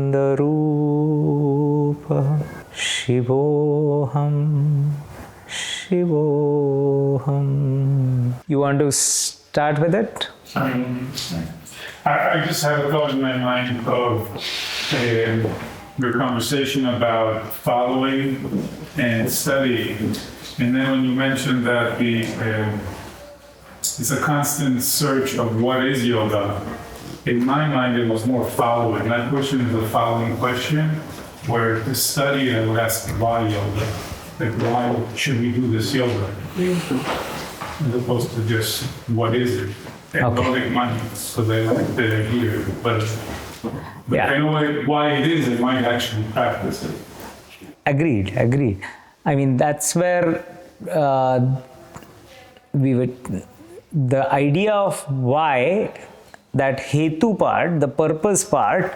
Chidananda-rupa Shivoham Shivoham. You want to start with it? I just had a thought in my mind of your conversation about following and studying. And then when you mentioned that it's a constant search of what is yoga, in my mind it was more following. That question is a following question, where to study I would ask why yoga? Like why should we do this yoga? As opposed to just what is it? And don't make money, so they're here. But Yeah. I know why it is, they might actually practice it. Agreed. I mean, that's where the idea of why, that hetu part, the purpose part,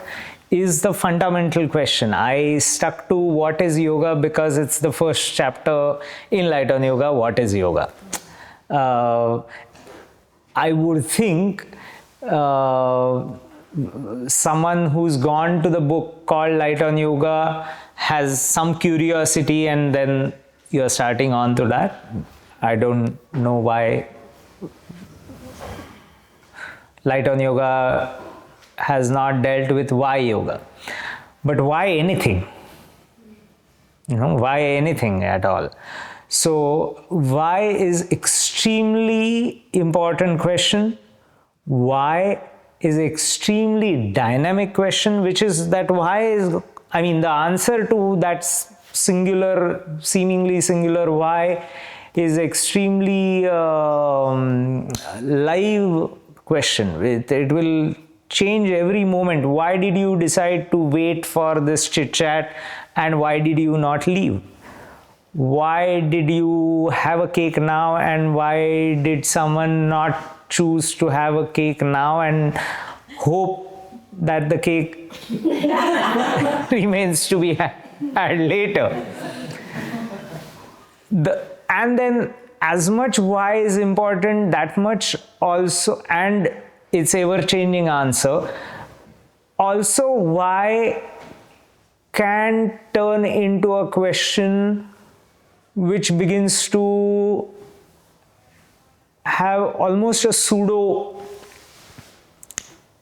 is the fundamental question. I stuck to what is yoga because it's the first chapter in Light on Yoga, what is yoga? I would think someone who's gone to the book called Light on Yoga has some curiosity, and then you're starting on to that. I don't know why Light on Yoga has not dealt with why yoga, but why anything? Why anything at all? So why is extremely important question. Why is extremely dynamic question, which is that why is, I mean, the answer to that singular, seemingly singular why is extremely live question. It will change every moment. Why did you decide to wait for this chit chat, and why did you not leave? Why did you have a cake now, and why did someone not choose to have a cake now and hope that the cake remains to be had later? And then as much why is important, that much also, and its ever-changing answer, also why can turn into a question which begins to have almost a pseudo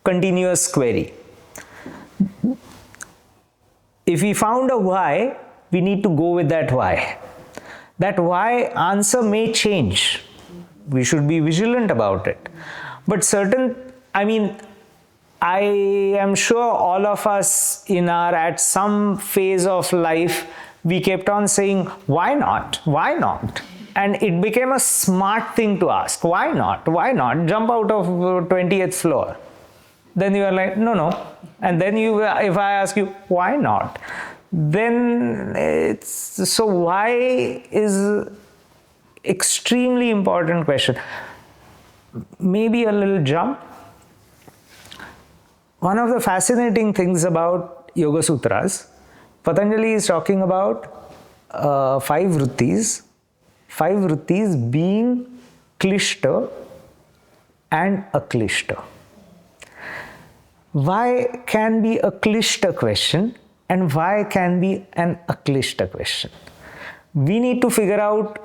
continuous query. If we found a why, we need to go with that why. That why answer may change. We should be vigilant about it. But I am sure all of us at some phase of life, we kept on saying, why not? Why not? And it became a smart thing to ask. Why not? Why not? Jump out of 20th floor. Then you are like, no. And then if I ask you, why not? Then so why is extremely important question. Maybe a little jump. One of the fascinating things about Yoga Sutras, Patanjali is talking about 5 vrittis being klishta and aklishta. Why can be a klishta question and why can be an aklishta question? We need to figure out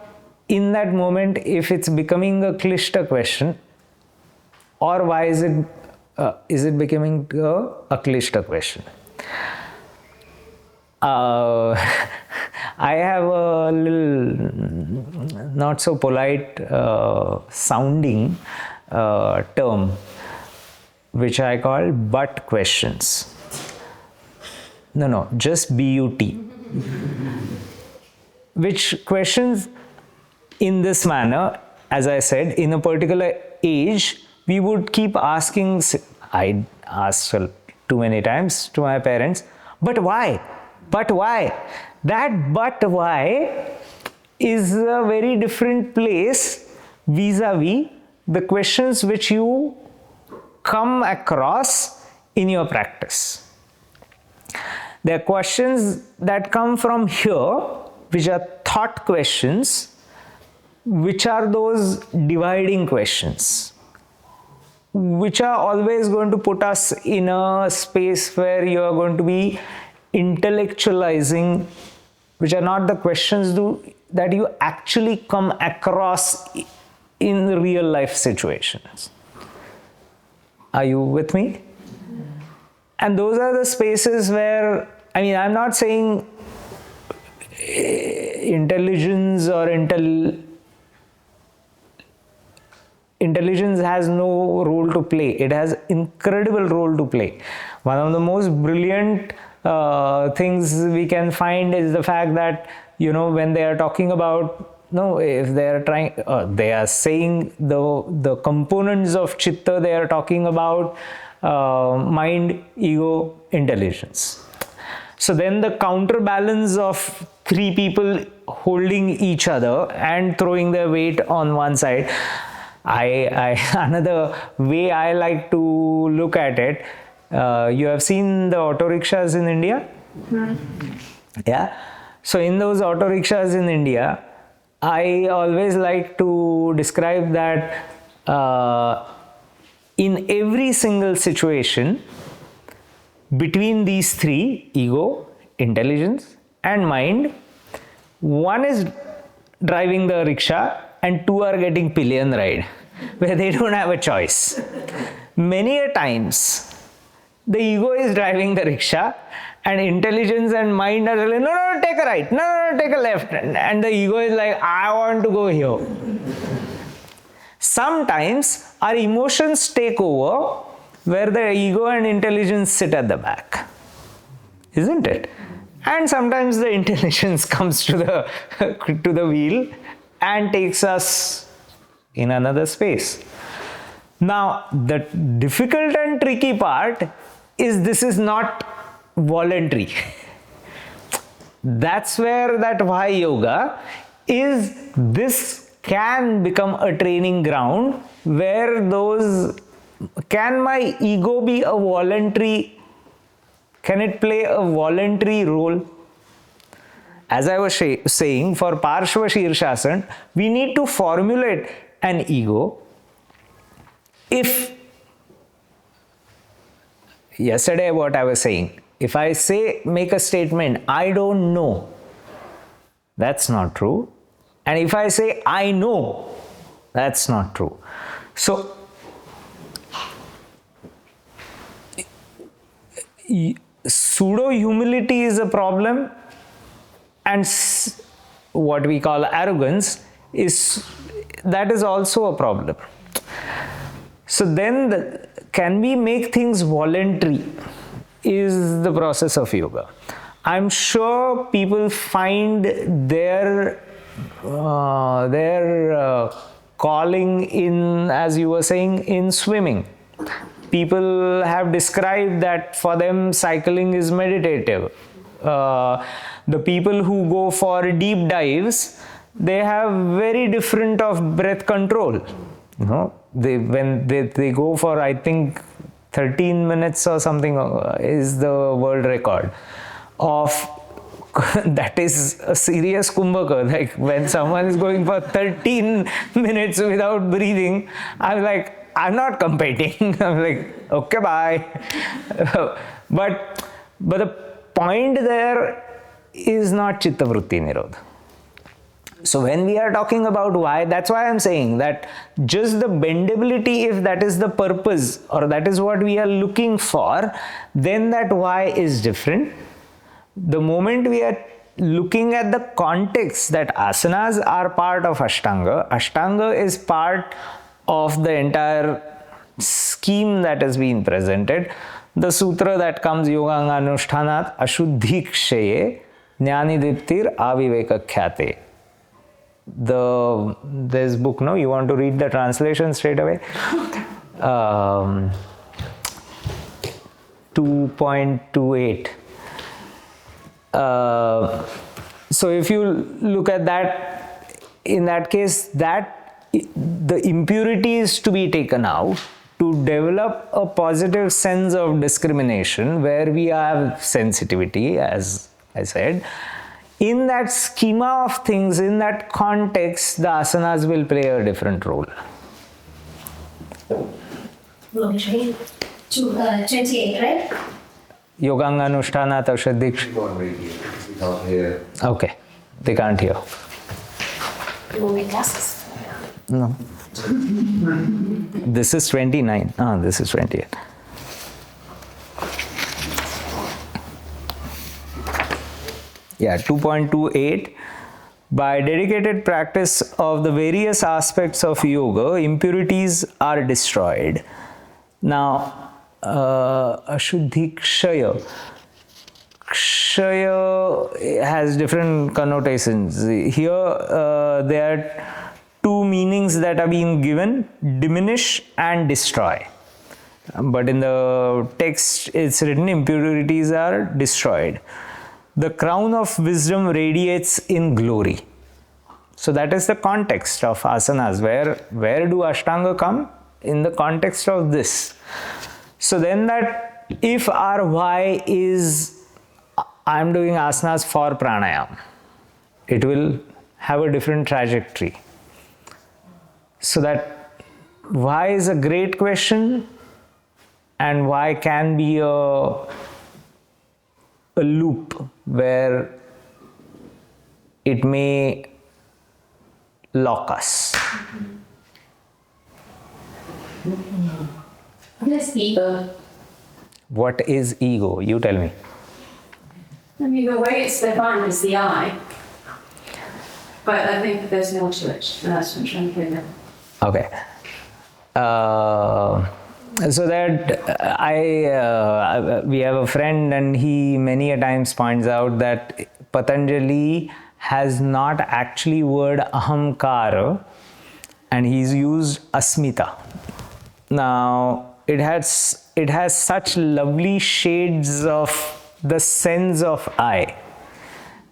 in that moment if it's becoming a klishta question, or why is it becoming a klishta question. I have a little not so polite sounding term which I call but questions. No, just BUT. Which questions in this manner, as I said, in a particular age, we would keep asking. I asked too many times to my parents, but why? But why? That but why is a very different place vis-a-vis the questions which you come across in your practice. There are questions that come from here, which are thought questions, which are those dividing questions. which are always going to put us in a space where you are going to be intellectualizing, which are not the questions that you actually come across in real life situations. Are you with me? And those are the spaces where, I mean, I'm not saying intelligence or intelligence has no role to play. It has incredible role to play. One of the most brilliant things we can find is the fact that, when they are talking about, if they are trying, they are saying the components of chitta, they are talking about mind, ego, intelligence. So then the counterbalance of three people holding each other and throwing their weight on one side. Another way I like to look at it, you have seen the auto rickshaws in India? Yeah. So in those auto rickshaws in India, I always like to describe that in every single situation, between these three, ego, intelligence, and mind, one is driving the rickshaw and two are getting pillion ride, where they don't have a choice. Many a times, the ego is driving the rickshaw and intelligence and mind are like, no, take a right, no, take a left. And the ego is like, I want to go here. Sometimes our emotions take over where the ego and intelligence sit at the back. Isn't it? And sometimes the intelligence comes to the wheel and takes us in another space. Now, the difficult and tricky part is this is not voluntary. That's where that why yoga is. This can become a training ground where can my ego be a voluntary, can it play a voluntary role? As I was saying, for Parshva Shirshasana, we need to formulate an ego. If yesterday what I was saying, if I make a statement, I don't know, that's not true. And if I say, I know, that's not true. So, pseudo-humility is a problem, and what we call arrogance that is also a problem. So then, can we make things voluntary is the process of yoga. I'm sure people find their calling in, as you were saying, in swimming. People have described that for them cycling is meditative. The people who go for deep dives, they have very different of breath control. When they go for, I think, 13 minutes or something is the world record of that is a serious kumbhaka. Like when someone is going for 13 minutes without breathing, I'm like, I'm not competing. I'm like, okay, bye. But the point there is not chitta vritti nirodha. So when we are talking about why, that's why I'm saying that just the bendability, if that is the purpose or that is what we are looking for, then that why is different. The moment we are looking at the context that asanas are part of Ashtanga, Ashtanga is part of the entire scheme that has been presented. The sutra that comes Yoganga Anushtanat Ashuddhikshaye Jnani Diptir Aviveka Khyate. This book, no? You want to read the translation straight away? 2.28. So if you look at that, in that case, that the impurity is to be taken out to develop a positive sense of discrimination where we have sensitivity, as I said. In that schema of things, in that context, the asanas will play a different role. 28, right? Yoganga Anushtana Tashadik. Okay, they can't hear. You will make classes. No. This is 29. This is 28. Yeah, 2.28. By dedicated practice of the various aspects of yoga, impurities are destroyed. Now, Ashuddhi Kshaya. Kshaya has different connotations. Here, there are two meanings that are being given: diminish and destroy. But in the text, it's written impurities are destroyed. The crown of wisdom radiates in glory. So that is the context of asanas. Where do Ashtanga come? In the context of this. So then that if our why is I'm doing asanas for pranayam, it will have a different trajectory. So that why is a great question, and why can be a loop where it may lock us. What is ego? What is ego? You tell me. I mean, the way it's defined is the I. But I think there's more to it. And that's what I'm trying to figure out. Okay. So that we have a friend, and he many a times points out that Patanjali has not actually word ahamkara, and he's used asmita. Now it has such lovely shades of the sense of I,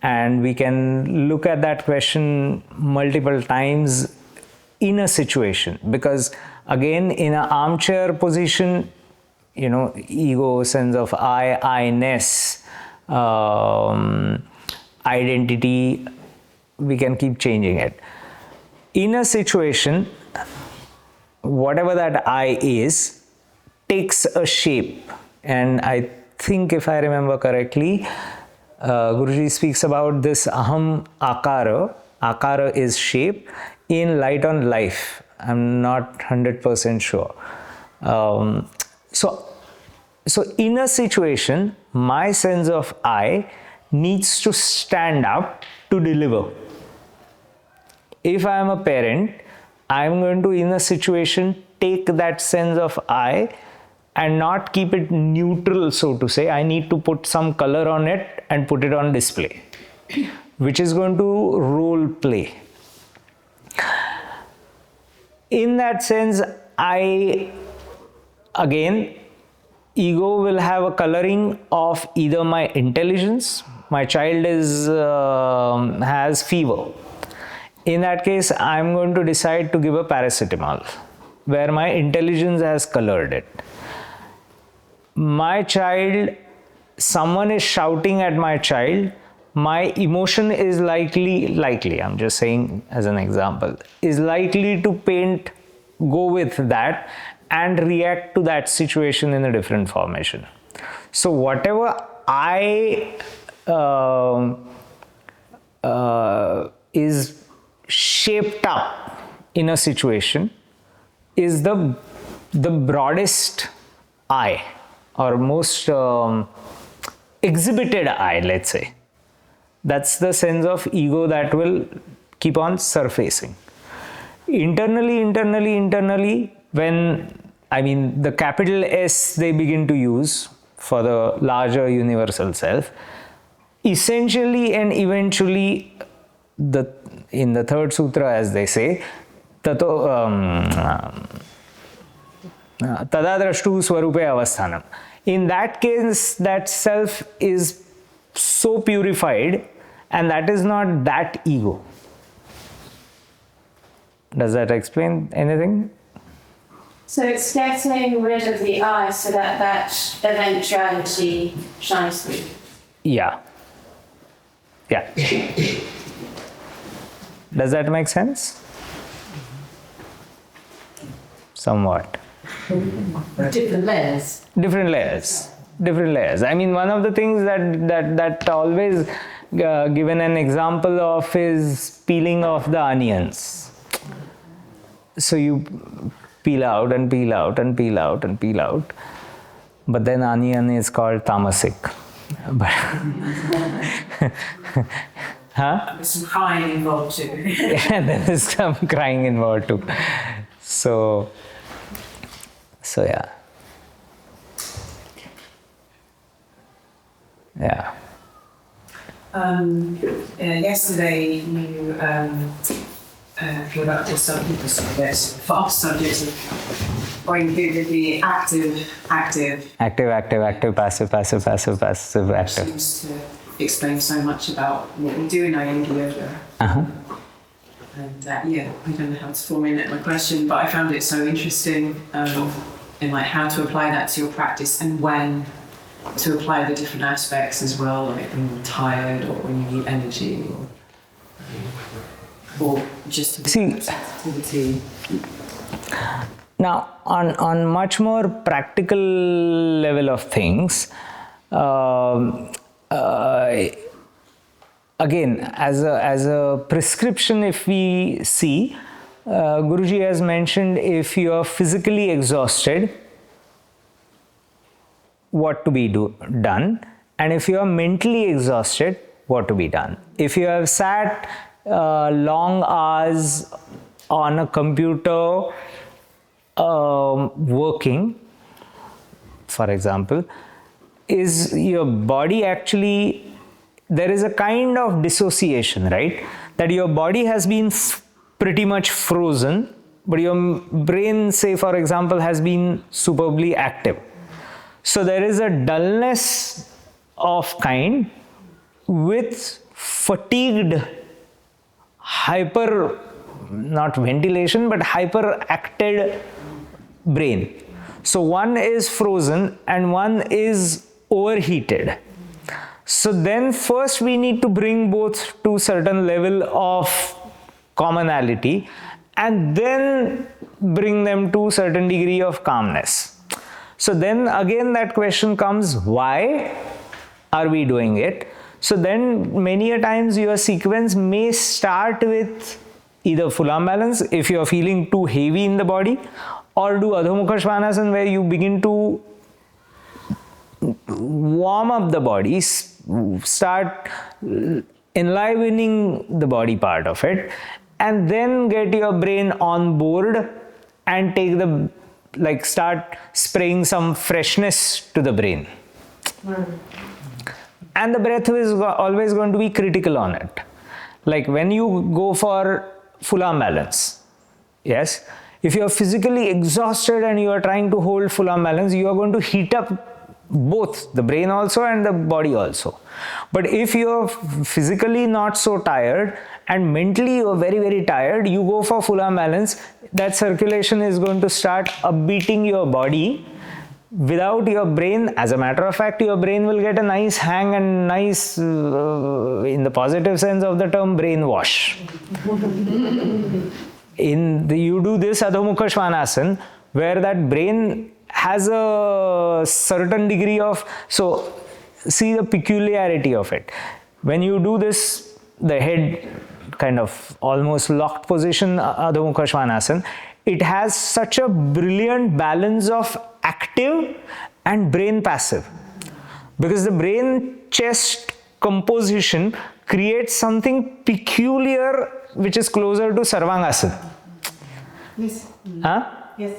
and we can look at that question multiple times in a situation, because again in an armchair position, ego, sense of I-ness, identity, we can keep changing it. In a situation, whatever that I is takes a shape, and I think if I remember correctly, Guruji speaks about this aham akara. Akara is shape in Light on Life. I'm not 100% sure. So in a situation, my sense of I needs to stand up to deliver. If I am a parent, I am going to, in a situation, take that sense of I and not keep it neutral, so to say. I need to put some color on it and put it on display, which is going to role play. In that sense, ego will have a coloring of either my intelligence. My child has fever. In that case, I'm going to decide to give a paracetamol, where my intelligence has colored it. My child, someone is shouting at my child, my emotion is likely, I'm just saying as an example, is likely to go with that and react to that situation in a different formation. So whatever I is shaped up in a situation is the broadest I, or most exhibited I, let's say. That's the sense of ego that will keep on surfacing. Internally, when, the capital S they begin to use for the larger universal self, essentially and eventually, in the third sutra, as they say, tada drashtu swarupe avasthanam. In that case, that self is so purified, and that is not that ego. Does that explain anything? So it's getting rid of the I so that eventuality shines through. Yeah. Does that make sense? Somewhat. Different layers. Different layers. I mean, one of the things that always given an example of is peeling off the onions. So you peel out and peel out and peel out and peel out, but then onion is called tamasic. But huh? There's some crying involved too. Yeah, there is some crying involved too. So yeah. Yeah. Yesterday you brought up the subject, fast subjects of going through the active, Passive. seems to explain so much about what we do in Iyengar yoga. Uh-huh. And yeah, I don't know how to formulate my question, but I found it so interesting in like how to apply that to your practice and when to apply the different aspects as well, like when you're tired or when you need energy or just See, sensitivity. now on much more practical level of things, again, as a prescription, if we see, Guruji has mentioned if you are physically exhausted, what to be done, and if you are mentally exhausted, what to be done. If you have sat long hours on a computer working, for example, is your body actually, there is a kind of dissociation, right? That your body has been pretty much frozen, but your brain, say for example, has been superbly active. So there is a dullness of kind with fatigued not ventilation, but hyperacted brain. So one is frozen and one is overheated. So then first we need to bring both to certain level of commonality and then bring them to certain degree of calmness. So then again that question comes, why are we doing it? So then many a times your sequence may start with either full arm balance if you are feeling too heavy in the body, or do Adho Mukha Svanasana where you begin to warm up the body, start enlivening the body part of it, and then get your brain on board and take the, like, start spraying some freshness to the brain. And the breath is always going to be critical on it. Like when you go for full arm balance, yes, if you are physically exhausted and you are trying to hold full arm balance, you are going to heat up both the brain also and the body also. But if you are physically not so tired and mentally you are very, very tired, you go for full arm balance, that circulation is going to start upbeating your body without your brain. As a matter of fact, your brain will get a nice hang and nice, in the positive sense of the term, brainwash. You do this Adho Mukha Svanasana where that brain has a certain degree of, so see the peculiarity of it. When you do this, the head kind of almost locked position, Adho Mukha Svanasana, it has such a brilliant balance of active and brain passive. Because the brain chest composition creates something peculiar which is closer to Sarvangasana. Yes. Huh? Yes.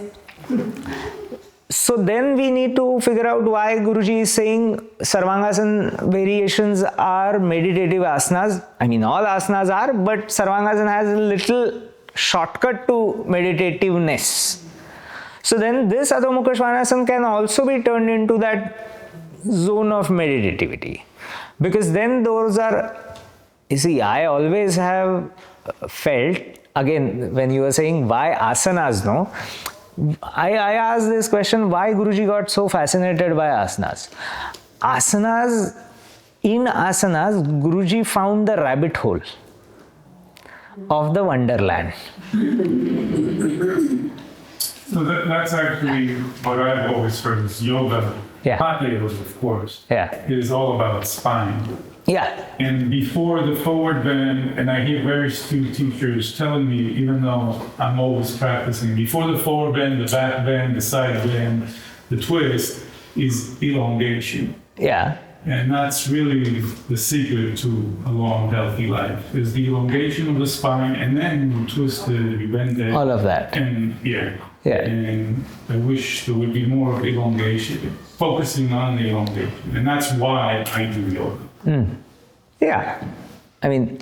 So then we need to figure out why Guruji is saying Sarvangasana variations are meditative asanas. I mean, all asanas are, but Sarvangasana has a little shortcut to meditativeness. So then this Adho Mukha Svanasana can also be turned into that zone of meditativity. Because then those are, you see, I always have felt, again, when you were saying why asanas, no? I asked this question, why Guruji got so fascinated by asanas? In asanas, Guruji found the rabbit hole of the wonderland. So that's actually what I've always heard is yoga. Yeah. Hot yoga, of course. Yeah. Is all about spine. Yeah. And before the forward bend, and I hear very few teachers telling me, even though I'm always practicing, before the forward bend, the back bend, the side bend, the twist is elongation. Yeah. And that's really the secret to a long, healthy life, is the elongation of the spine, and then you twist it, you bend it. All of that. And Yeah. and I wish there would be more of elongation, focusing on the elongation. And that's why I do yoga. Yeah. I mean,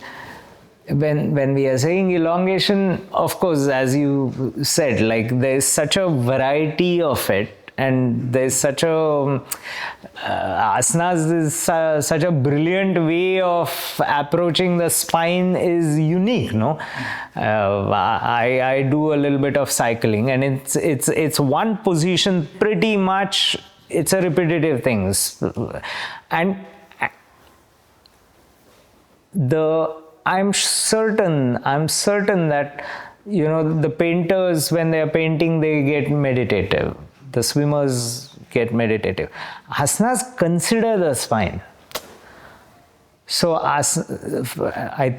when we are saying elongation, of course, as you said, like there's such a variety of it, and there's such a asanas is such a brilliant way of approaching the spine is unique, no? I do a little bit of cycling, and it's one position pretty much. It's a repetitive things, and I'm certain that the painters, when they are painting, they get meditative. The swimmers get meditative. Asanas consider the spine. So I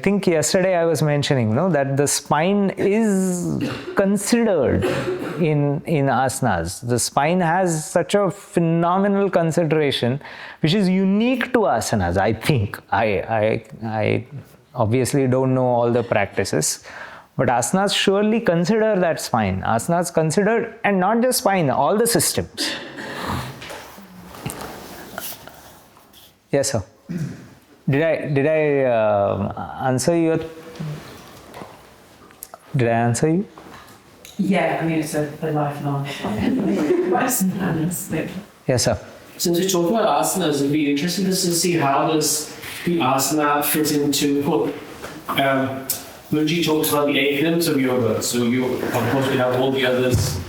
think yesterday I was mentioning that the spine is considered in asanas. The spine has such a phenomenal consideration, which is unique to asanas. I think I obviously don't know all the practices, but asanas surely consider that spine. Asanas consider, and not just spine, all the systems. Yes, sir. Did I answer you? Did I answer you? Yeah, I mean, it's a lifelong lesson. Yes, sir. Since you're talking about asanas, it'd be interesting to see how does the asana fit into. Munji talks about the 8 limbs of yoga. So of course we have all the others,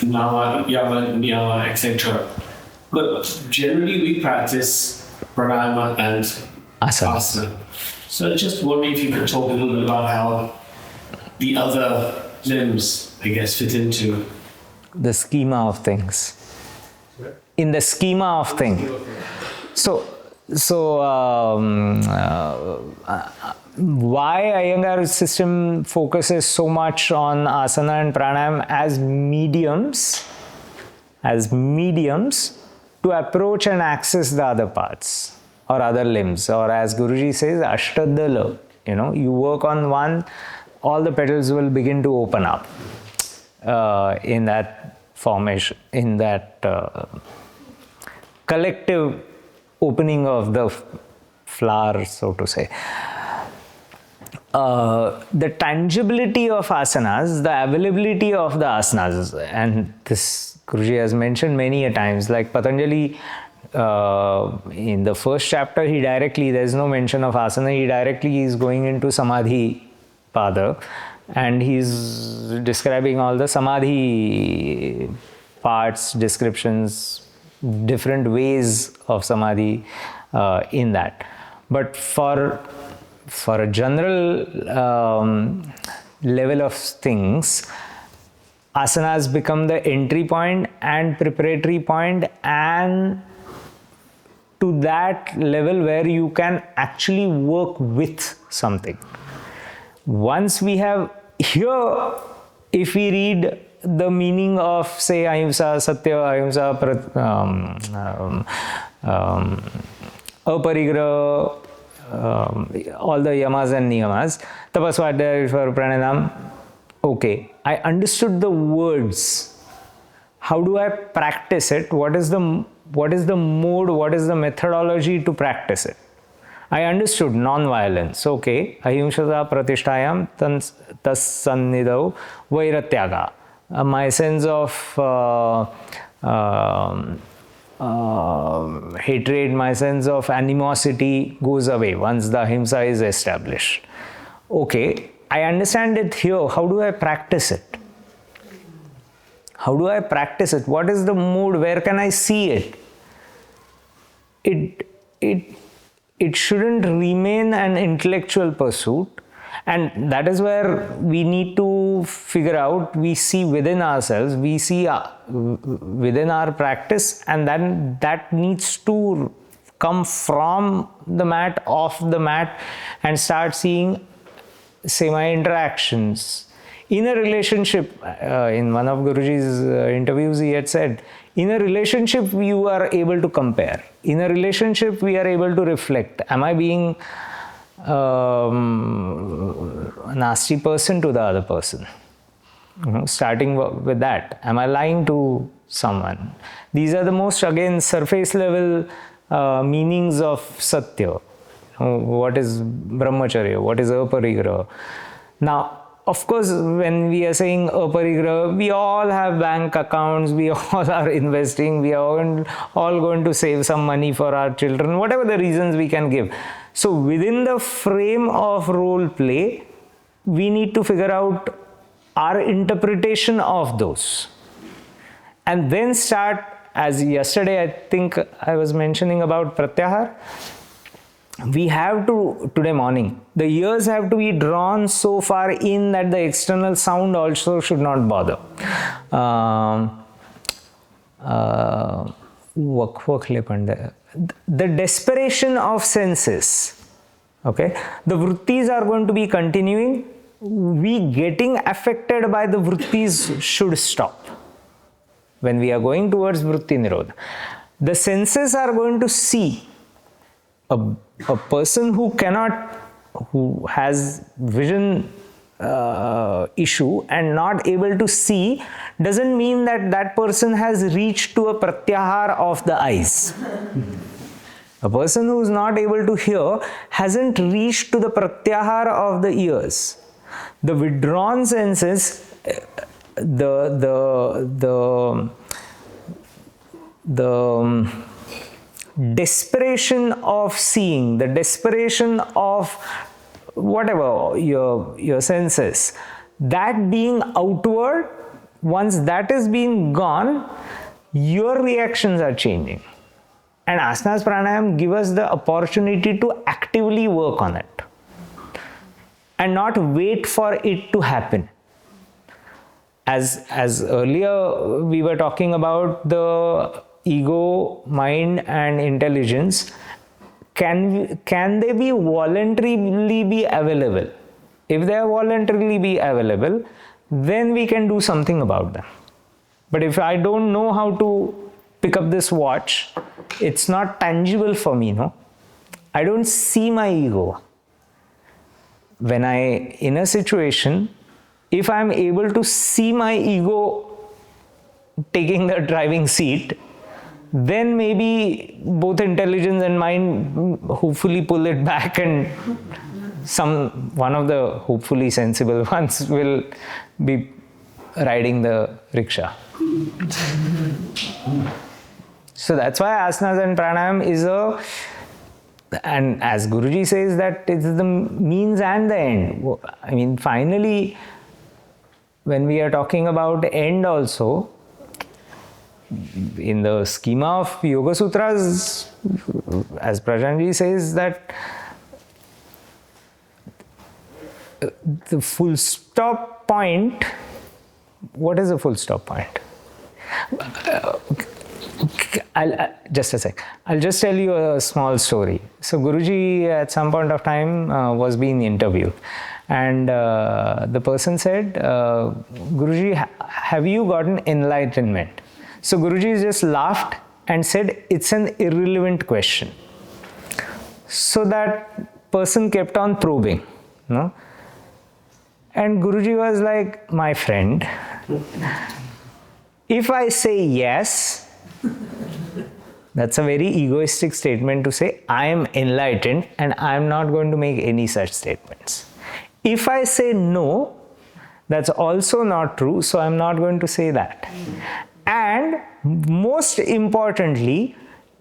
nama, yama, niyama, etc. But generally we practice pranayama and asana. So just wondering if you could talk a little bit about how the other limbs, I guess, fit into the schema of things. In the schema of things. So why Iyengar system focuses so much on asana and pranayama as mediums to approach and access the other parts or other limbs, or as Guruji says, ashtadala. You work on one, all the petals will begin to open up in that formation, in that collective opening of the flower, so to say. The tangibility of asanas, the availability of the asanas, and this Guruji has mentioned many a times, like Patanjali, in the first chapter, there's no mention of asana, he directly is going into Samadhi Pada, and he's describing all the Samadhi parts, descriptions, different ways of Samadhi in that. But for a general level of things, asanas become the entry point and preparatory point, and to that level where you can actually work with something. Once we have here, if we read the meaning of, say, ahimsa, satya, ahimsa, aparigraha, all the yamas and niyamas, tapasvadhyaya for pranayam. Okay, I understood the words. How do I practice it? What is the mode? What is the methodology to practice it? I understood non-violence. Okay, ahimsata pratishtayam tas sannidau vairatyaga. My sense of hatred, my sense of animosity goes away once the ahimsa is established. Okay, I understand it here. How do I practice it? How do I practice it? What is the mood? Where can I see it? It shouldn't remain an intellectual pursuit, and that is where we need to to figure out, we see within ourselves, we see within our practice, and then that needs to come from the mat, off the mat, and start seeing, say, my interactions. In a relationship, in one of Guruji's interviews, he had said, in a relationship, you are able to compare. In a relationship, we are able to reflect. Am I being a nasty person to the other person? Starting with that. Am I lying to someone? These are the most, again, surface level meanings of Satya. What is Brahmacharya? What is Aparigraha? Now, of course, when we are saying Aparigraha, we all have bank accounts, we all are investing, we are all going to save some money for our children, whatever the reasons we can give. So within the frame of role play, we need to figure out our interpretation of those. And then start, as yesterday I think I was mentioning about Pratyahar, we have to, today morning, the ears have to be drawn so far in that the external sound also should not bother. The desperation of senses, okay, the vrittis are going to be continuing. We getting affected by the vrittis should stop. When we are going towards vritti nirodha, the senses are going to see. A person who has vision issue and not able to see doesn't mean that that person has reached to a pratyahar of the eyes. A person who is not able to hear hasn't reached to the pratyahar of the ears. The withdrawn senses, the desperation of seeing, the desperation of whatever your senses, that being outward, once that is being gone, your reactions are changing. And asanas pranayam give us the opportunity to actively work on it and not wait for it to happen. As earlier we were talking about the ego, mind and intelligence, can they be voluntarily be available? If they are voluntarily be available, then we can do something about them. But if I don't know how to pick up this watch, it's not tangible for me, no? I don't see my ego. When in a situation, if I'm able to see my ego taking the driving seat, then maybe both intelligence and mind hopefully pull it back, and one of the hopefully sensible ones will be riding the rickshaw. So that's why asanas and pranayam is and as Guruji says, that it's the means and the end. I mean, finally, when we are talking about end also, in the schema of Yoga Sutras, as Prajanji says, that the full stop point, what is a full stop point? Just a sec. I'll just tell you a small story. So Guruji at some point of time was being interviewed, and the person said, Guruji, have you gotten enlightenment? So Guruji just laughed and said, it's an irrelevant question. So that person kept on probing, no? And Guruji was like, my friend, if I say yes, that's a very egoistic statement to say, I am enlightened and I am not going to make any such statements. If I say no, that's also not true, so I'm not going to say that. And most importantly,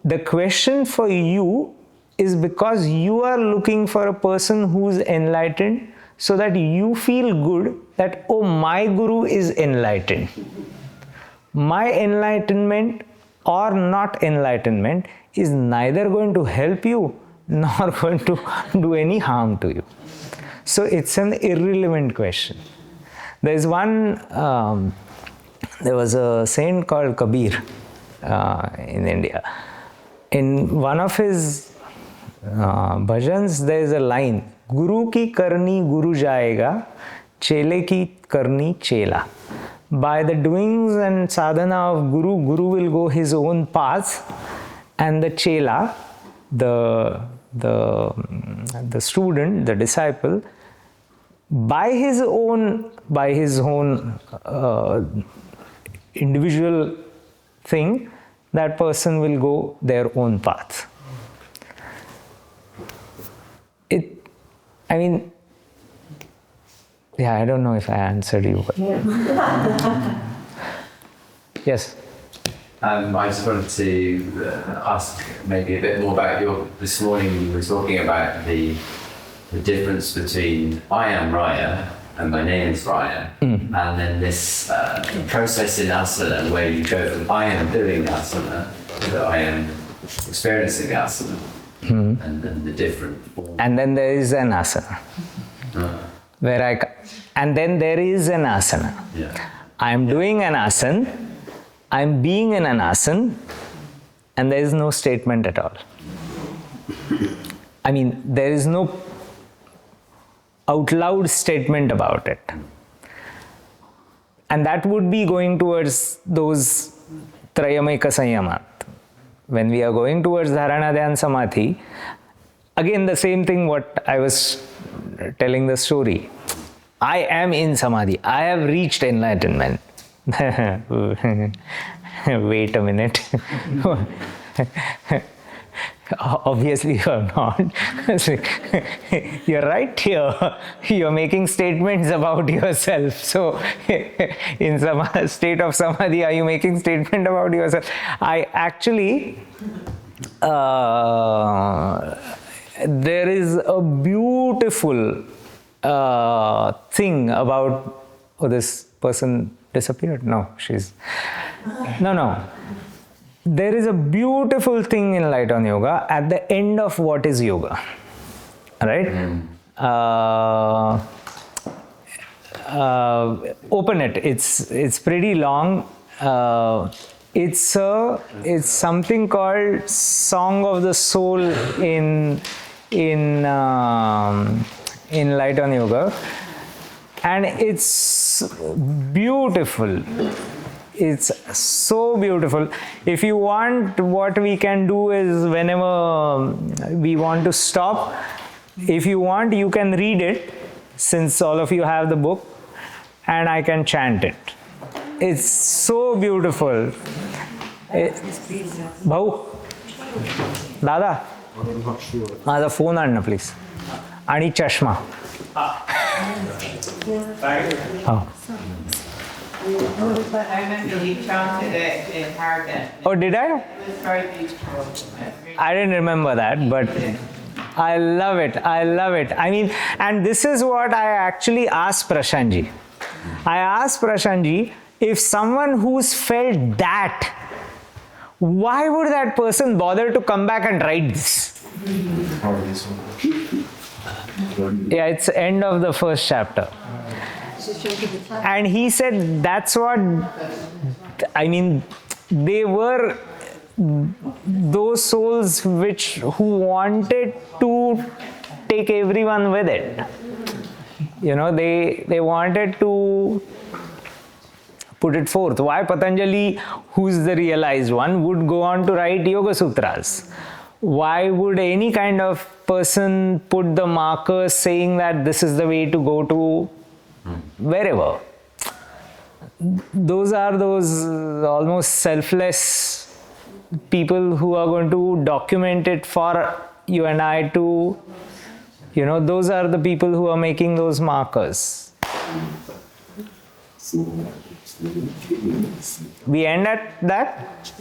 the question for you is because you are looking for a person who is enlightened, so that you feel good that, oh, my Guru is enlightened. My enlightenment or not enlightenment is neither going to help you nor going to do any harm to you. So it's an irrelevant question. There's one, there was a saint called Kabir in India. In one of his bhajans, there is a line, Guru ki karni Guru jayega, chele ki karni chela. By the doings and sadhana of Guru, Guru will go his own path, and the chela, the student, the disciple, by his own individual thing, that person will go their own path. I don't know if I answered you. But yes. I just wanted to ask maybe a bit more about this morning you were talking about the difference between I am Raya and my name is Raya, and then this process in asana where you go from I am doing asana to I am experiencing asana, and then the different forms. And then there is an asana. And then there is an asana. Yeah. I am doing an asana, I am being in an asana, and there is no statement at all. There is no out loud statement about it. And that would be going towards those Trayameka Sanyamat. When we are going towards Dharana Dhyan Samadhi, again the same thing what I was telling the story. I am in Samadhi. I have reached enlightenment. Wait a minute. Obviously you are not. You're right here. You're making statements about yourself. So in some state of Samadhi, are you making statement about yourself? I actually, there is a beautiful thing about, this person disappeared? No, no. There is a beautiful thing in Light on Yoga at the end of what is yoga, right? Open it. It's pretty long. It's something called Song of the Soul in Light on Yoga, and it's beautiful. It's so beautiful. If you want, what we can do is whenever we want to stop, if you want, you can read it, since all of you have the book, and I can chant it. It's so beautiful. Bhau, Dada, माझा phone आणणं please. आणि चष्मा. I remember you chanted it in Harrogate. Oh, did I? It was very beautiful. I didn't remember that, but I love it. And this is what I actually asked Prashantji. I asked Prashantji, if someone who's felt that, why would that person bother to come back and write this? Yeah, it's end of the first chapter. And he said that's what, they were those souls who wanted to take everyone with it. They wanted to put it forth. Why Patanjali, who's the realized one, would go on to write Yoga Sutras? Why would any kind of person put the markers saying that this is the way to go to wherever? Those are those almost selfless people who are going to document it for you and I to, those are the people who are making those markers. We end at that?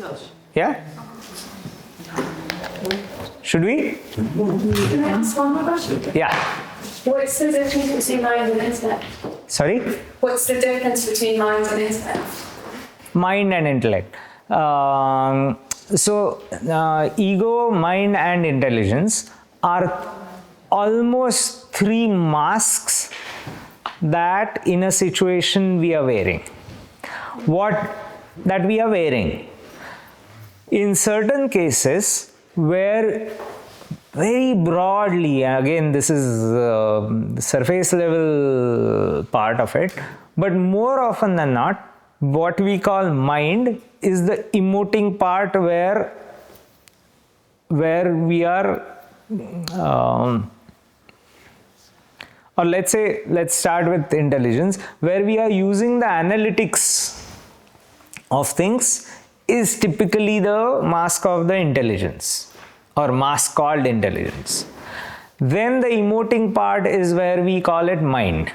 Yeah? Should we? Can I ask one more question? Yeah. What's the difference between mind and intellect? Sorry? What's the difference between mind and intellect? Mind and intellect. Ego, mind and intelligence are almost three masks that in a situation we are wearing. What that we are wearing. In certain cases where very broadly, again this is the surface level part of it, but more often than not, what we call mind is the emoting part where we are or let's start with intelligence, where we are using the analytics of things is typically the mask of the intelligence or mask called intelligence. Then the emoting part is where we call it mind.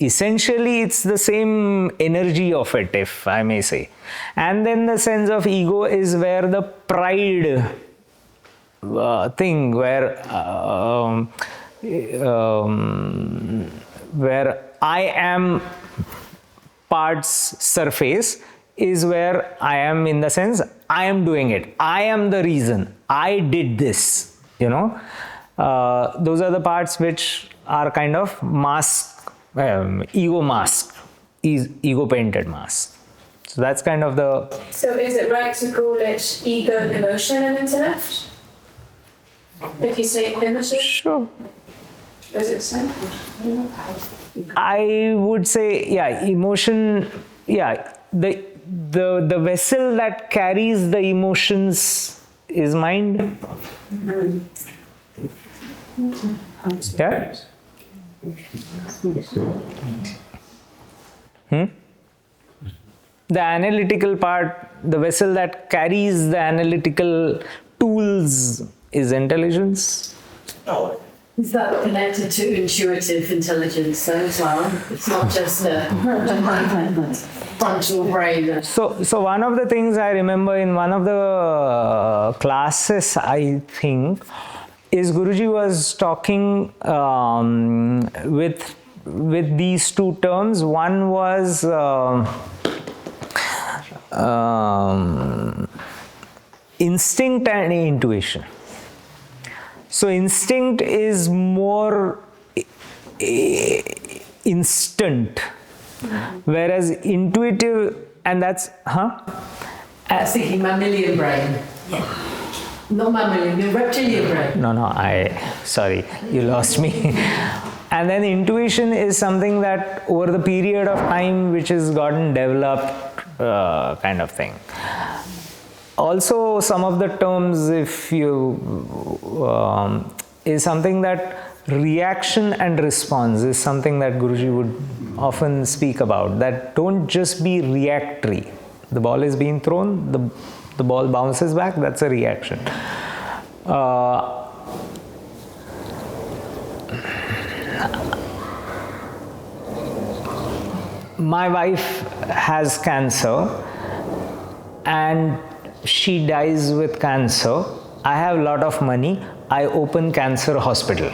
Essentially it's the same energy of it, if I may say. And then the sense of ego is where the pride thing, where I am parts surface is where I am, in the sense I am doing it, I am the reason, I did this, you know. Those are the parts which are kind of mask, ego mask, ego painted mask. So that's kind of the... So is it right to call it ego, emotion and intellect? If you say emotion? Sure. Does it say? I would say, yeah, emotion, yeah, the vessel that carries the emotions is mind. Yeah? The analytical part, the vessel that carries the analytical tools is intelligence. Is that connected to intuitive intelligence as well? It's not just a frontal brain. So one of the things I remember in one of the classes, I think, is Guruji was talking with these two terms. One was instinct and intuition. So instinct is more instant, whereas intuitive, and that's, I was thinking mammalian brain. Yeah. Not mammalian, your reptilian brain. No, sorry, you lost me. And then intuition is something that over the period of time which has gotten developed, kind of thing. Also, some of the terms, if you is something that reaction and response is something that Guruji would often speak about. That don't just be reactory. The ball is being thrown, the ball bounces back. That's a reaction. My wife has cancer, and she dies with cancer. I have a lot of money. I open cancer hospital.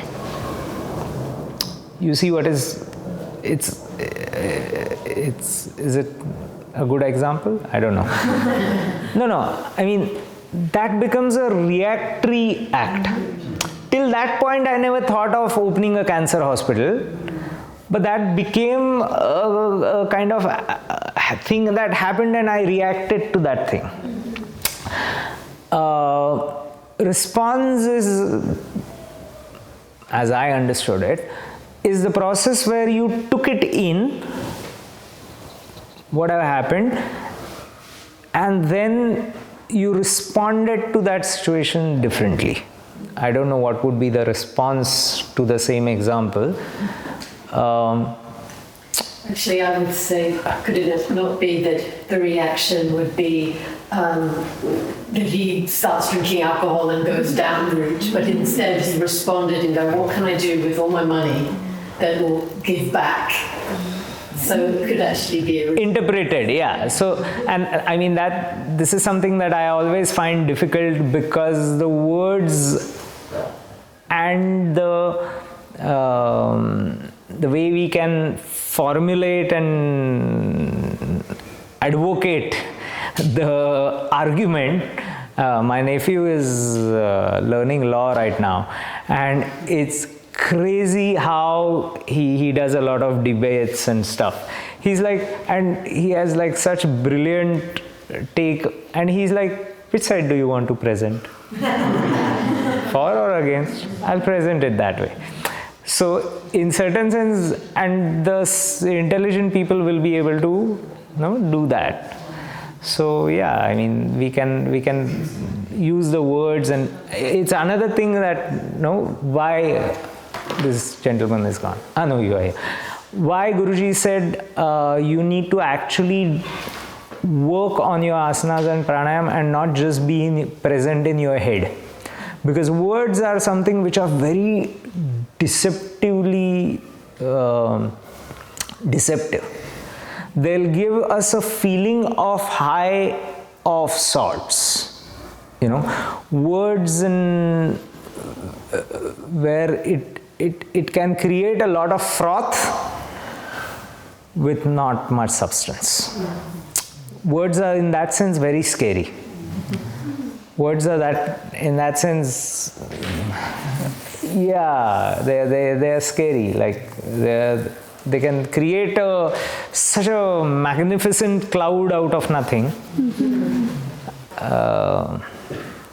You see what is it a good example? I don't know. No. I mean, that becomes a reactory act. Till that point, I never thought of opening a cancer hospital. But that became a kind of thing that happened, and I reacted to that thing. Response is, as I understood it, is the process where you took it in, whatever happened, and then you responded to that situation differently. I don't know what would be the response to the same example. Actually, I would say, could it not be that the reaction would be that he starts drinking alcohol and goes down route, but instead he responded and go, what can I do with all my money that will give back? So it could actually be interpreted, yeah. So, and I mean that this is something that I always find difficult, because the words and the way we can formulate and advocate the argument. My nephew is learning law right now, and it's crazy how he does a lot of debates and stuff. He's like, and he has like such brilliant take, and he's like, which side do you want to present? For or against? I'll present it that way. So in certain sense, and the intelligent people will be able to do that. So yeah, I mean, we can use the words, and it's another thing that why this gentleman is gone. No, you are here. Why Guruji said you need to actually work on your asanas and pranayam and not just be present in your head, because words are something which are very deceptive. They'll give us a feeling of high of sorts, words and where it can create a lot of froth with not much substance. Words are in that sense very scary. Words are in that sense, yeah, they're scary. Like they can create such a magnificent cloud out of nothing.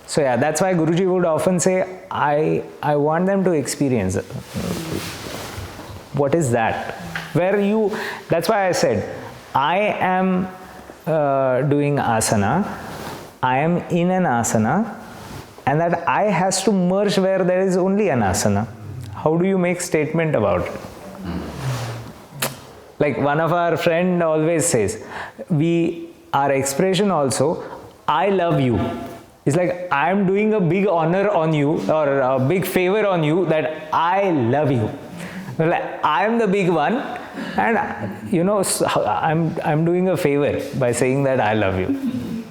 So yeah, that's why Guruji would often say, I want them to experience it. What is that? That's why I said, I am doing asana, I am in an asana, and that I has to merge where there is only an asana. How do you make statement about it? Like one of our friend always says, our expression also, I love you. It's like, I am doing a big honor on you, or a big favor on you, that I love you. Like, I am the big one, and I'm doing a favor by saying that I love you.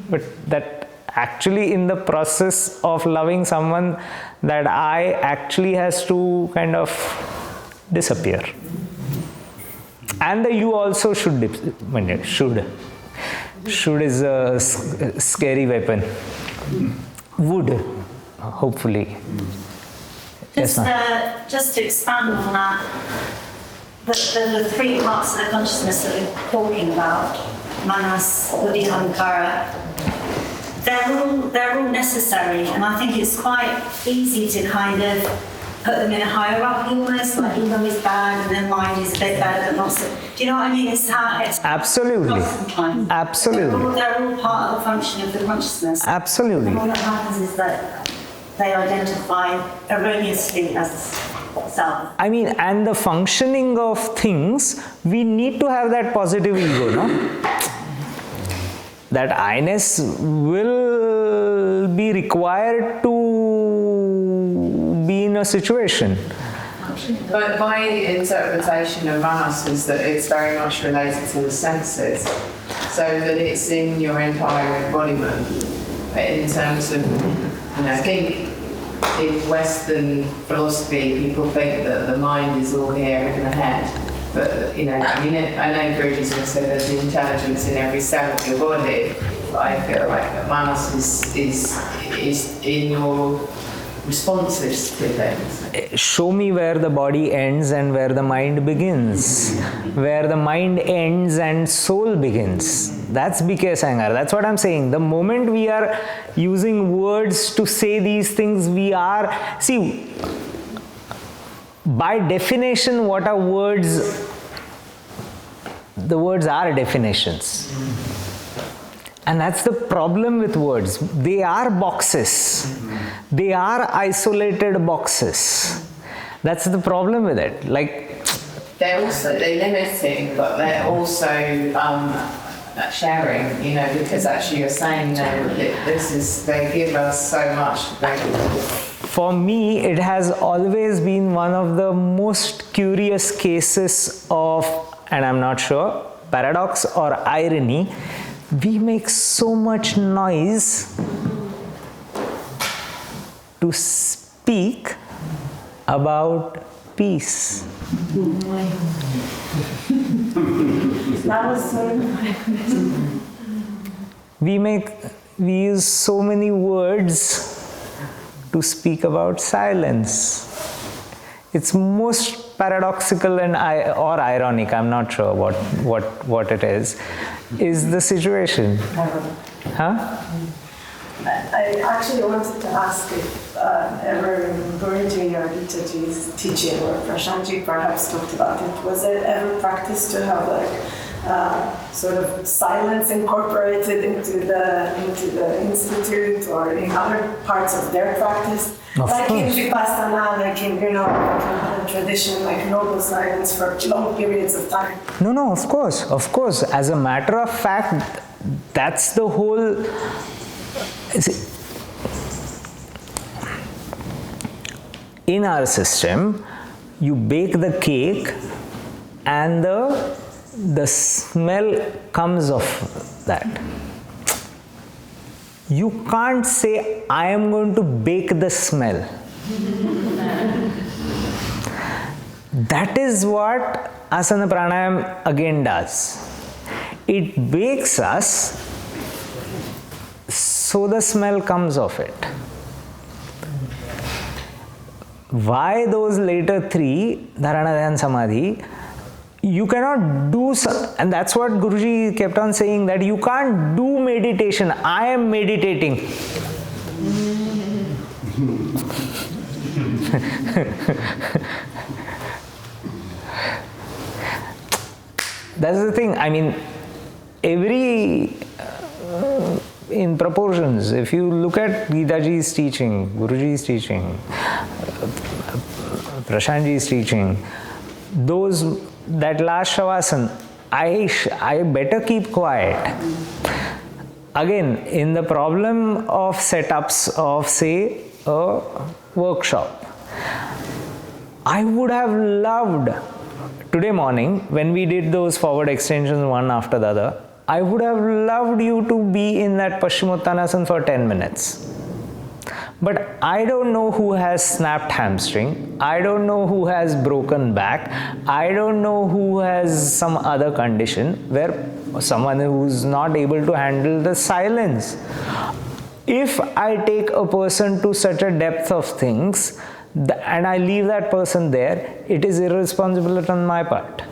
But that actually in the process of loving someone, that I actually has to kind of disappear. And the you also should. Should is a scary weapon. Would, hopefully. Just to expand on that, the three parts of the consciousness that we're talking about, manas, buddhi, ahankara, they're all necessary, and I think it's quite easy to kind of put them in a hierarchy almost, like ego is bad and then mind is a bit better than lots of, do you know what I mean? It's how it's absolutely. Absolutely. They're all part of the function of the consciousness. Absolutely. And what happens is that they identify erroneously as self. I mean, and the functioning of things, we need to have that positive ego, no? That I-ness will be required to be in a situation. But my interpretation of manas is that it's very much related to the senses, so that it's in your entire embodiment. In terms of, I think in Western philosophy, people think that the mind is all here in the head. But, I know Guruji's going to say there's the intelligence in every cell of your body, but I feel like that manas is in your responses to things. Show me where the body ends and where the mind begins. Where the mind ends and soul begins. That's BK Iyengar. That's what I'm saying. The moment we are using words to say these things, by definition, what are words? The words are definitions. And that's the problem with words. They are boxes. They are isolated boxes. That's the problem with it. They're limiting, but they're also sharing, because actually you're saying that they give us so much. For me, it has always been one of the most curious cases of, and I'm not sure, paradox or irony. We make so much noise to speak about peace. That was so We use so many words to speak about silence. It's most paradoxical and or ironic, I'm not sure what it is the situation. Huh? I actually wanted to ask if ever in Guruji or Gitaji's teaching, or Prashanji perhaps talked about it, was it ever practiced to have like sort of silence incorporated into the institute or in other parts of their practice? Like in Vipassana, like in, you know, like in tradition, like noble silence for long periods of time. No, of course. As a matter of fact, that's the whole. In our system, you bake the cake and the smell comes of that. You can't say, I am going to bake the smell. That is what asana pranayam again does. It bakes us so the smell comes of it. Why those later three, dharana, dhyan, samadhi, you cannot do, and that's what Guruji kept on saying, that you can't do meditation. I am meditating. That's the thing. I mean, every in proportions. If you look at Gitaji's teaching, Guruji's teaching, Prashantji's teaching, that last Shavasana, I better keep quiet. Again, in the problem of setups of, say, a workshop, I would have loved, today morning, when we did those forward extensions one after the other, I would have loved you to be in that Paschimottanasana for 10 minutes. But I don't know who has snapped hamstring, I don't know who has broken back, I don't know who has some other condition where someone who's not able to handle the silence. If I take a person to such a depth of things and I leave that person there, it is irresponsible on my part.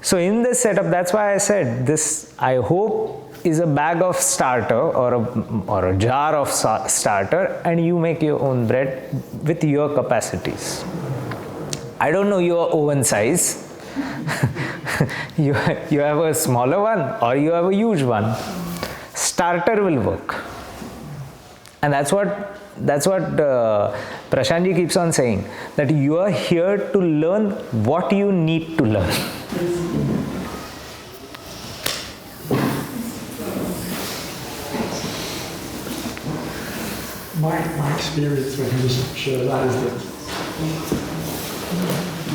So in this setup, that's why I said this, I hope, is a bag of starter or a jar of starter, and you make your own bread with your capacities. I don't know your oven size. you have a smaller one or you have a huge one. Starter will work. And that's what Prashantji keeps on saying, that you are here to learn what you need to learn. My experience when he was sure that is that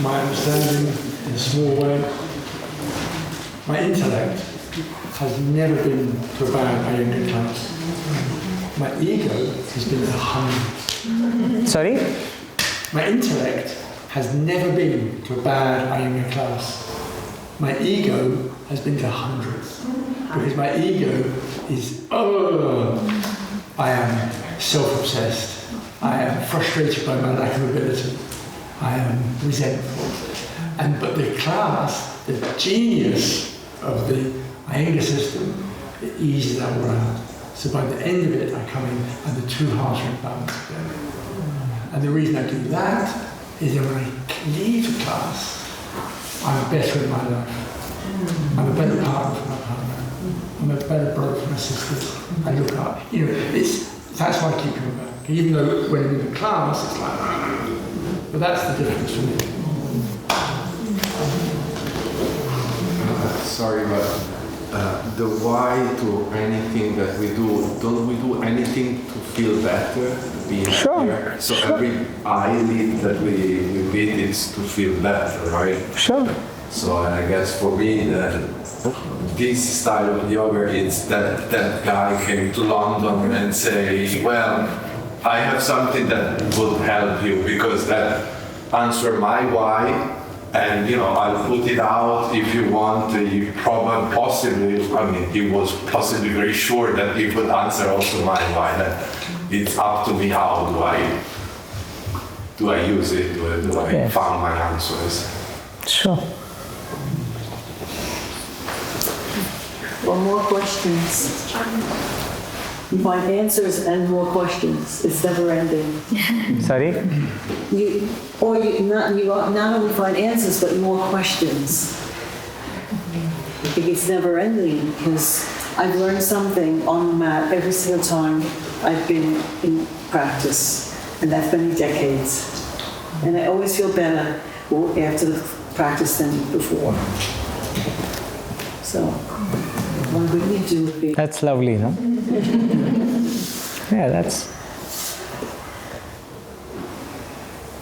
my understanding in a small way, my intellect has never been to a bad Iyengar class. My ego has been to hundreds. Sorry? My intellect has never been to a bad Iyengar class. My ego has been to hundreds. Because my ego is, I am self-obsessed. I am frustrated by my lack of ability. I am resentful. But the class, the genius of the Iyengar system, it eases that all out. So by the end of it, I come in and the two halves are in balance together. And the reason I do that is that when I leave the class, I'm better in my life. I'm a better partner for my partner. I'm a better brother for my sisters. I look up. That's why I keep coming back. Even though when I'm in the class, it's like, but that's the difference for me. Sorry, but the why to anything that we do, don't we do anything to feel better, to be happier? So every eyelid that we beat is to feel better, right? Sure. So I guess for me, this style of yoga is that guy came to London and say, well, I have something that would help you because that answer my why. And I'll put it out if you want. He was possibly very sure that he would answer also my why. That it's up to me how do I do I use it? Do I Yes. find my answers? Sure. Well, more questions. You find answers and more questions. It's never ending. Sorry? You not only find answers, but more questions. I think it's never ending because I've learned something on the mat every single time I've been in practice, and that's many decades. And I always feel better after the practice than before. So, what would you do with it? That's lovely, no? Yeah, that's...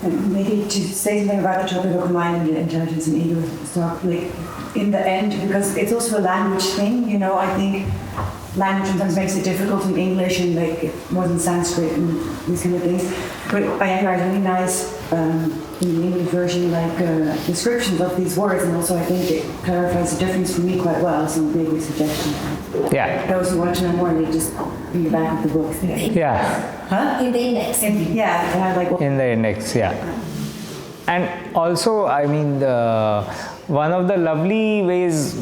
And maybe to say something about the topic of mind and intelligence and ego stuff, like in the end, because it's also a language thing, you know, I think language sometimes makes it difficult in English and like more than Sanskrit and these kind of things. But Iyengar has really nice, in the English version, like descriptions of these words, and also I think it clarifies the difference for me quite well, so maybe a suggestion. Yeah. Those who want to know more, they just read the back of the book. Yeah. Huh? In the index. Yeah, like... In the index, yeah. And also, I mean, one of the lovely ways,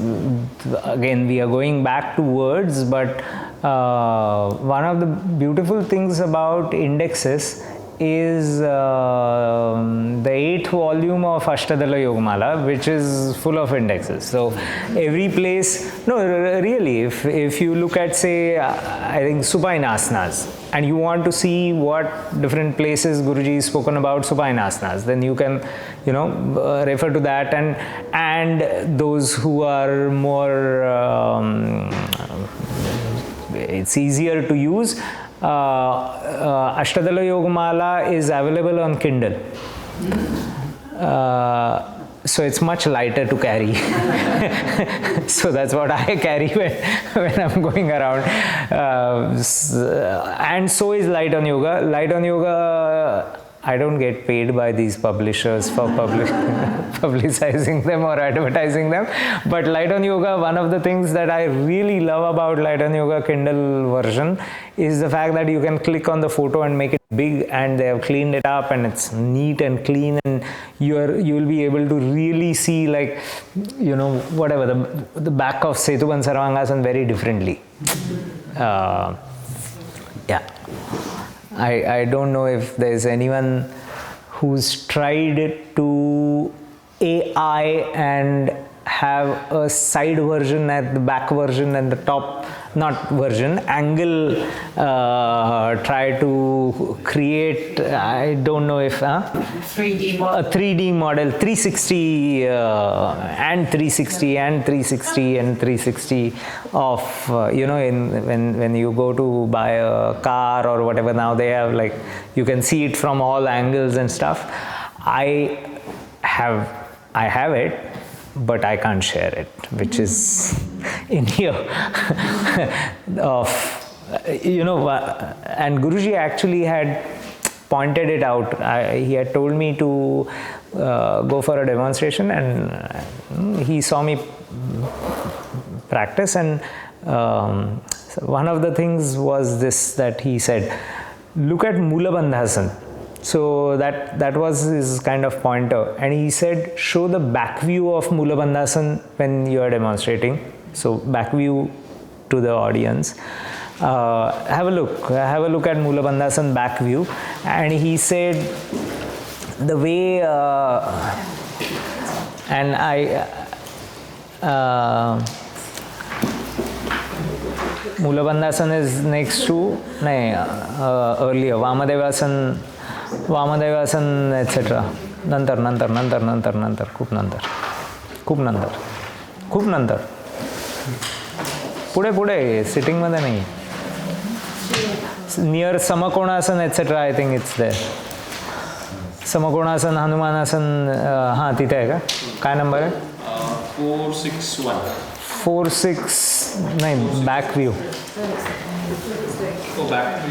again, we are going back to words, but one of the beautiful things about indexes is the 8th volume of Ashtadala Yogamala, which is full of indexes. So every place, no, really, if you look at, say, I think supine asanas, and you want to see what different places Guruji has spoken about supine asanas, then you can, you know, refer to that, and those who are more, it's easier to use. Ashtadala Yogamala is available on Kindle. So it's much lighter to carry. So that's what I carry when I'm going around. And so is Light on Yoga. Light on Yoga, I don't get paid by these publishers for publicizing them or advertising them. But Light on Yoga, one of the things that I really love about Light on Yoga Kindle version is the fact that you can click on the photo and make it big, and they have cleaned it up and it's neat and clean, and you will be able to really see, like, you know, whatever, the back of Setuban Sarvangasan very differently. Yeah. I don't know if there's anyone who's tried to AI and have a side version at the back version and the top, not version, angle, try to create, I don't know if, 3D model. A 3D model, 360 and 360 and 360 and 360 of, you know, when you go to buy a car or whatever, now they have, like, you can see it from all angles and stuff. I have it, but I can't share it, which is in here. You know, and Guruji actually had pointed it out. He had told me to go for a demonstration, and he saw me practice, and one of the things was this, that he said, look at Mula Bandhasan. So that was his kind of pointer, and he said, show the back view of Mula Bandhasan when you are demonstrating. So back view to the audience. Have a look at Mula Bandhasan back view, and he said the way, and Mula Bandhasan is next to earlier Vamadevasan, etc. Nantar, खूप नंतर पुढे sitting मध्ये नाही, near Samakonasan, etc. I think it's there. Samakonasan, Hanumanasan, हाँ तिथे आहे का? काय नंबर आहे? 46 नाही, back view. Go back.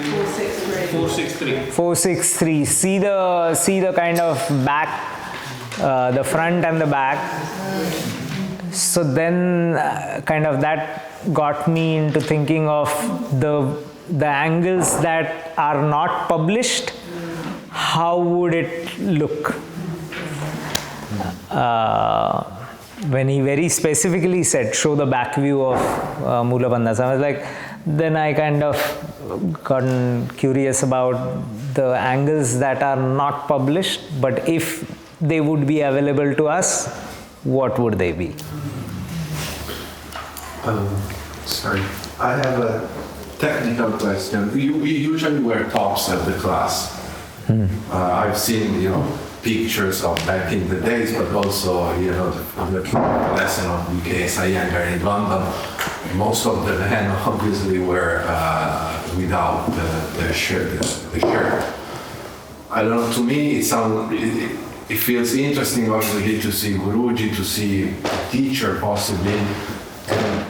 463. 463. See the kind of back, the front and the back. So then, kind of that got me into thinking of the angles that are not published. how would it look? When he very specifically said, show the back view of Mula Bandhas, I was like, then I kind of gotten curious about the angles that are not published, but if they would be available to us, what would they be? Sorry, I have a technical question. We usually wear tops at the class. I've seen, pictures of back in the days, but also, the lesson of UK's Iyengar in London. Most of the men obviously were without the shirt. I don't know. To me, it feels interesting, obviously, to see Guruji, to see a teacher possibly.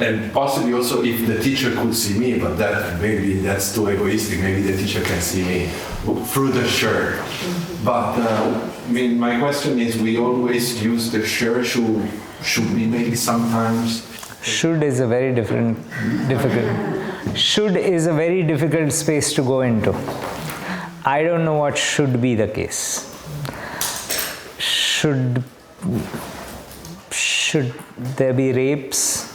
And possibly also if the teacher could see me, but maybe that's too egoistic. Maybe the teacher can see me through the shirt. But my question is, we always use the shirt. Should we maybe sometimes? Should is a very difficult. Should is a very difficult space to go into. I don't know what should be the case. Should there be rapes?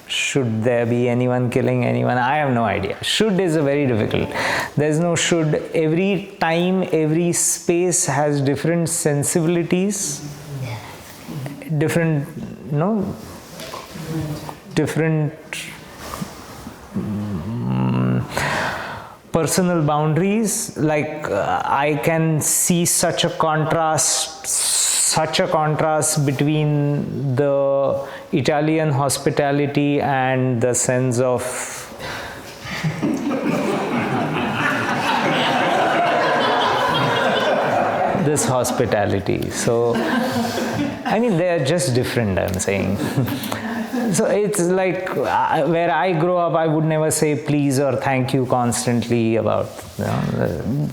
Should there be anyone killing anyone? I have no idea. Should is a very difficult. There's no should. Every time, every space has different sensibilities, different personal boundaries. Like I can see such a contrast between the Italian hospitality and the sense of this hospitality. So, they are just different, I'm saying. So it's like where I grow up, I would never say please or thank you constantly about.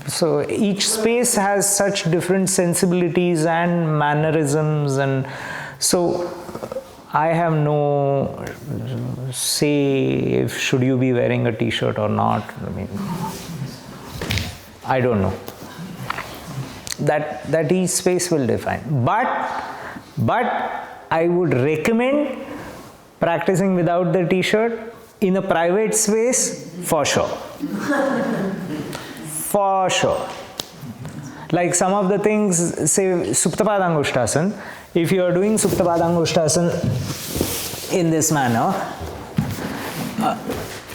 So each space has such different sensibilities and mannerisms, and so I have no say if should you be wearing a t-shirt or not. I don't know. That each space will define. But I would recommend practicing without the t-shirt in a private space for sure. For sure. Like some of the things, say Suptapadangushtasana, if you are doing Suptapadangushtasana in this manner,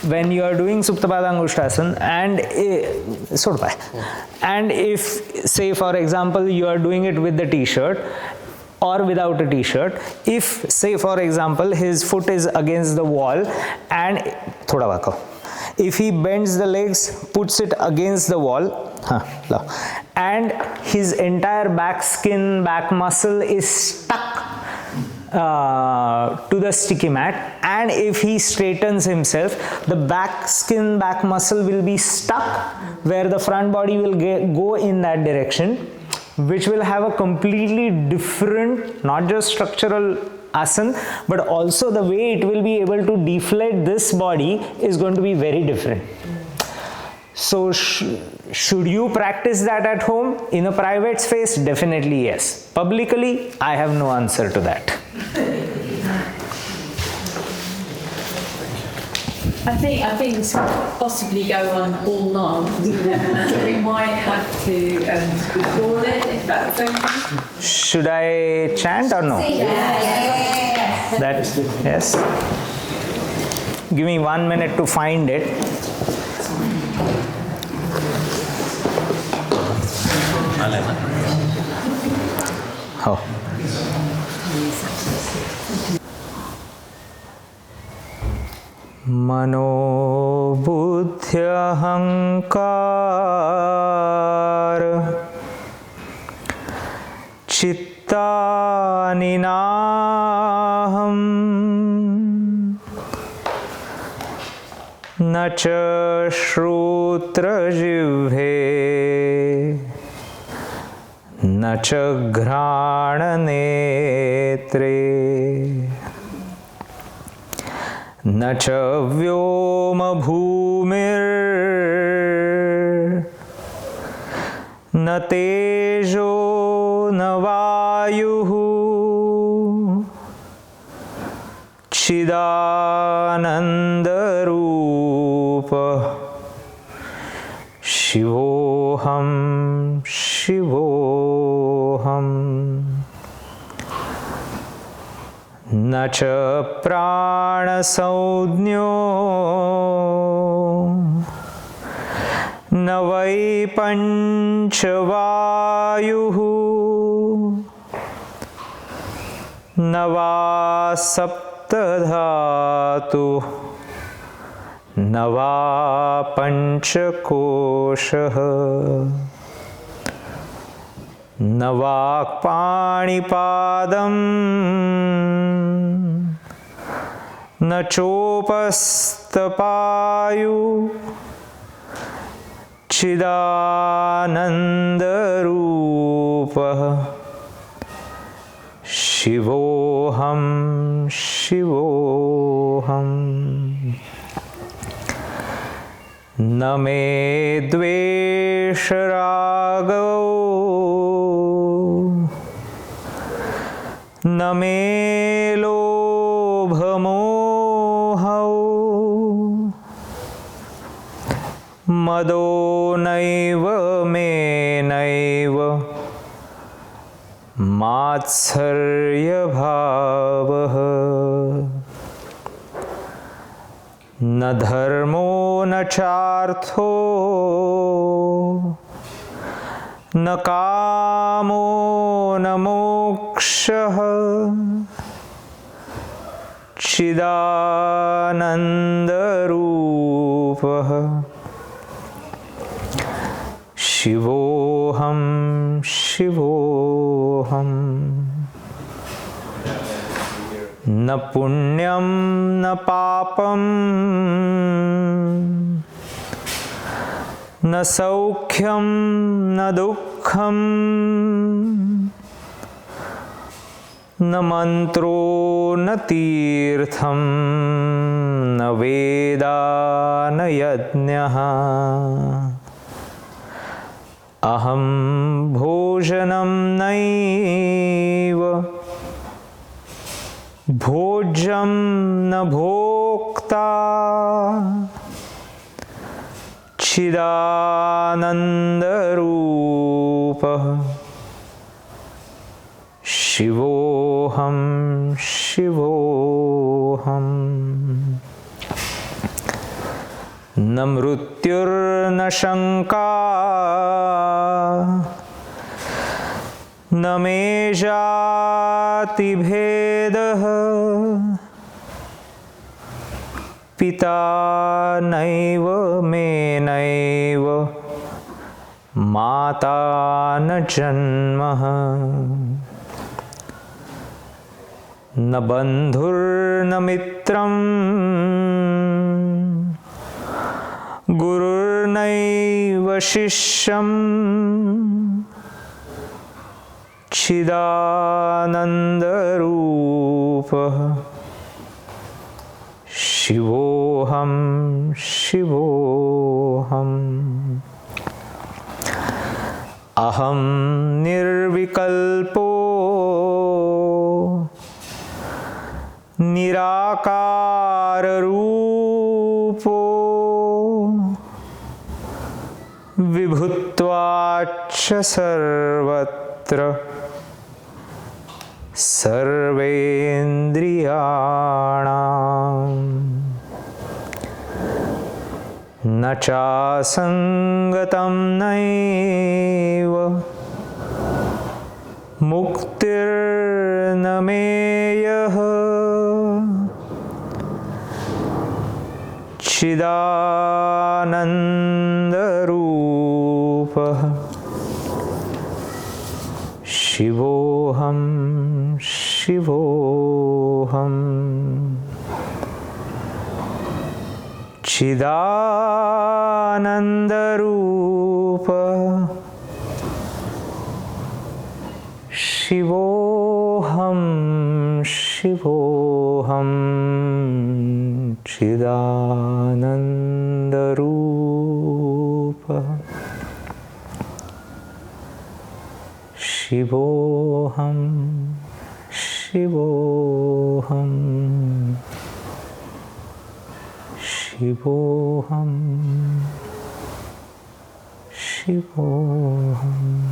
when you are doing Suptapadangushtasana and if, say for example, you are doing it with the t-shirt, or without a t-shirt, if say for example his foot is against the wall and if he bends the legs, puts it against the wall, and his entire back muscle is stuck to the sticky mat, and if he straightens himself, the back muscle will be stuck where the front body will go in that direction, which will have a completely different, not just structural asana, but also the way it will be able to deflate this body is going to be very different. So should you practice that at home in a private space? Definitely yes. Publicly, I have no answer to that. I think this could possibly go on all night. We might have to record it if that's okay. Should I chant or no? Yes. Yes. Give me 1 minute to find it. Oh. Mano buddhya hankar chitta ninaham nacha shrutra jivhe nacha ghrana netre न च व्योम भूमिर न तेजो न वायुः चिदानन्दरूप शिवोऽहं शिवोऽहम् न च प्राणसंज्ञो न वै पञ्चवायुः न वा सप्तधातुः न वा पञ्चकोशः न वाक्पाणिपादं न चोपस्थपायु चिदानन्दरूपः शिवोऽहं शिवोऽहम् न मे द्वेषरागौ न मे लोभमोहौ मदो नैव मे नैव मात्सर्यभावः न धर्मो न चार्थो न कामो न मोक्षः चिदानन्दरूपः शिवोऽहं शिवोऽहम् न पुण्यं न पापं न सौख्यं न दुःखं न मन्त्रो न तीर्थं न वेदा न यज्ञः अहं भोजनं नैव भोज्यं न भोक्ता चिदानन्दरूपः शिवोऽहं शिवोऽहम् न मृत्युर्न शङ्का न मे जातिभेदः पिता नैव मे नैव माता न जन्मः न बन्धुर्न मित्रं गुरुर्नैव शिष्यम् चिदानन्दरूपः शिवोऽहं शिवोऽहम् अहं निर्विकल्पो निराकाररूपो विभुत्वाच्च सर्वत्र सर्वेन्द्रियाणां न चासङ्गतं नैव मुक्तिर्न मेयः चिदानन्दरूपः शिवोऽहं शिवोऽहम् चिदानन्दरूप शिवोऽहं शिवोऽहं चिदानन्दरूप Shivoham, Shivoham, Shivoham, Shivoham.